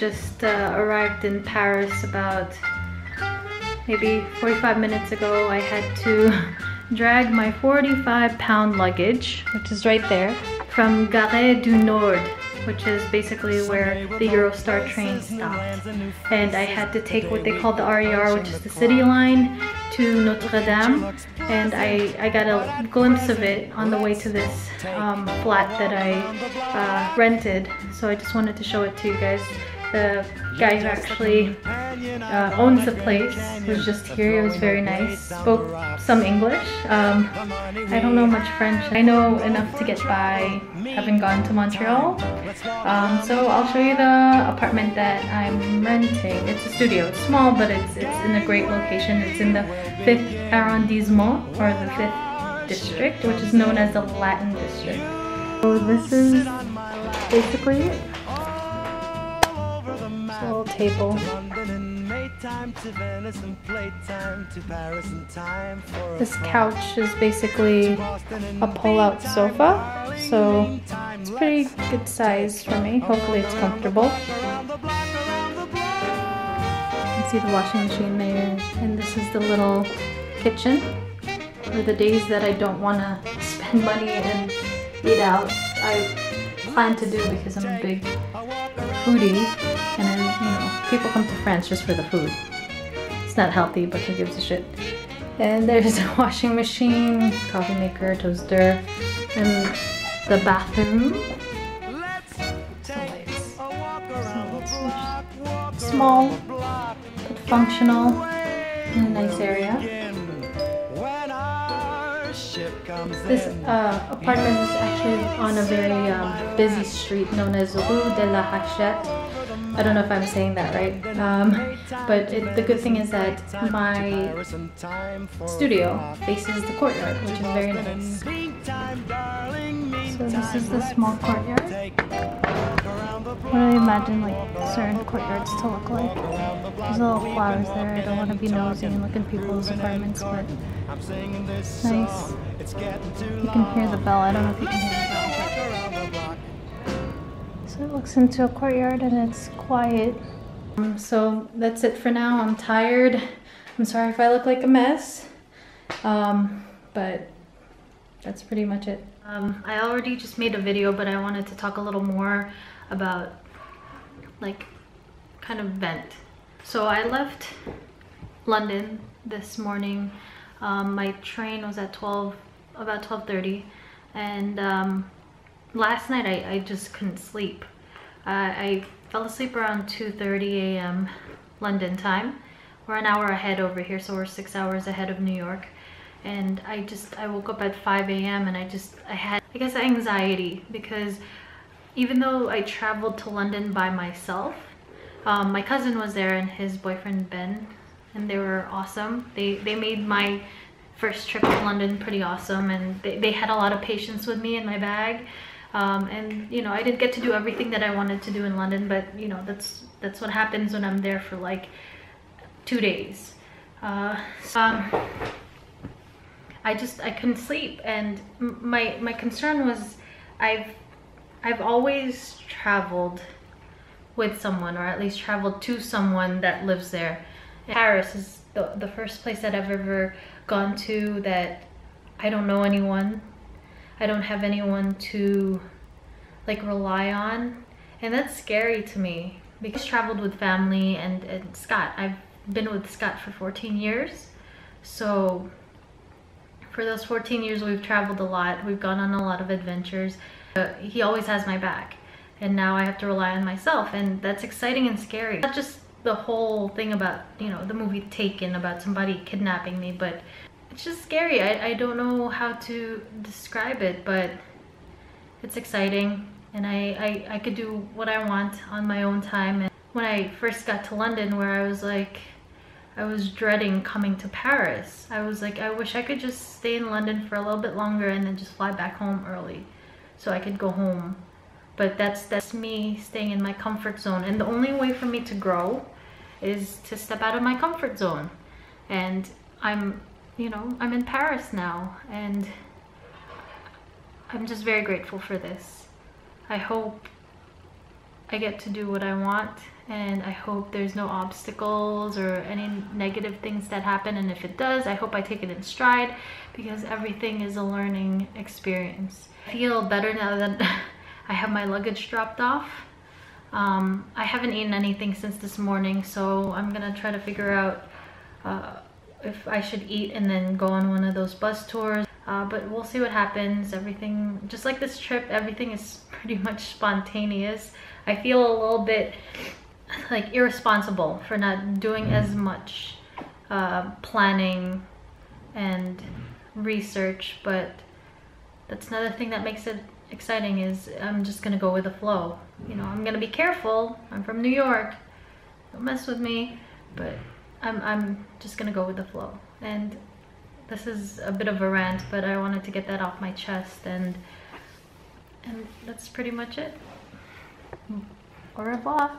just arrived in Paris about maybe 45 minutes ago. I had to drag my 45-pound luggage, which is right there, from Gare du Nord, which is basically where the Eurostar train stopped. And I had to take what they call the RER, which is the city line, to Notre Dame. And I got a glimpse of it on the way to this flat that I rented. So I just wanted to show it to you guys. The guy who actually owns the place was just here. It was very nice. Spoke some English. I don't know much French. I know enough to get by, having gone to Montreal. So I'll show you the apartment that I'm renting. It's a studio. It's small, but it's in a great location. It's in the 5th arrondissement, or the 5th district, which is known as the Latin district. So this is basically it. Little table. This couch is basically a pull-out sofa, so it's pretty good size for me. Hopefully it's comfortable. You can see the washing machine there, and this is the little kitchen for the days that I don't want to spend money and eat out. I plan to do, because I'm a big foodie, and people come to France just for the food. It's not healthy, but who gives a shit? And there's a washing machine, coffee maker, toaster, and the bathroom. So small but functional in a nice area. This apartment is actually on a very busy street known as Rue de la Hachette. I don't know if I'm saying that right, but the good thing is that my studio faces the courtyard, which is very nice. So this is the small courtyard. What do I imagine like certain courtyards to look like? There's little flowers there. I don't want to be nosy and look in people's apartments, but it's nice. You can hear the bell. I don't know if you can hear the bell. So it looks into a courtyard and it's quiet. So that's it for now. I'm tired. I'm sorry if I look like a mess, but that's pretty much it. I already just made a video, but I wanted to talk a little more about, like, kind of vent. So I left London this morning. My train was at about 12:30, and last night I just couldn't sleep. I fell asleep around 2:30 a.m. London time. We're an hour ahead over here, so we're 6 hours ahead of New York. And I woke up at 5 a.m. and I had, I guess, anxiety, because even though I traveled to London by myself, my cousin was there and his boyfriend Ben, and they were awesome. They made my first trip to London pretty awesome, and they had a lot of patience with me in my bag. And I didn't get to do everything that I wanted to do in London, but that's what happens when I'm there for like 2 days. I couldn't sleep, and my concern was I've always traveled with someone, or at least traveled to someone that lives there. Paris is the first place that I've ever gone to that I don't know anyone. I don't have anyone to like rely on, and that's scary to me, because I traveled with family and Scott. I've been with Scott for 14 years, so for those 14 years we've traveled a lot. We've gone on a lot of adventures. He always has my back, and now I have to rely on myself, and that's exciting and scary. Not just the whole thing about the movie Taken, about somebody kidnapping me, but it's just scary. I don't know how to describe it, but it's exciting, and I could do what I want on my own time. And when I first got to London, where I was dreading coming to Paris, I was like, I wish I could just stay in London for a little bit longer and then just fly back home early so I could go home. But that's me staying in my comfort zone, and the only way for me to grow is to step out of my comfort zone. And I'm in Paris now, and I'm just very grateful for this. I hope I get to do what I want, and I hope there's no obstacles or any negative things that happen, and if it does, I hope I take it in stride, because everything is a learning experience. I feel better now that I have my luggage dropped off. I haven't eaten anything since this morning, so I'm gonna try to figure out if I should eat and then go on one of those bus tours. But we'll see what happens. Everything, just like this trip, everything is pretty much spontaneous. I feel a little bit like irresponsible for not doing as much planning and research, but that's another thing that makes it exciting, is I'm just gonna go with the flow. You know, I'm gonna be careful. I'm from New York. Don't mess with me, but I'm just gonna go with the flow. And this is a bit of a rant, but I wanted to get that off my chest, and that's pretty much it. Au revoir.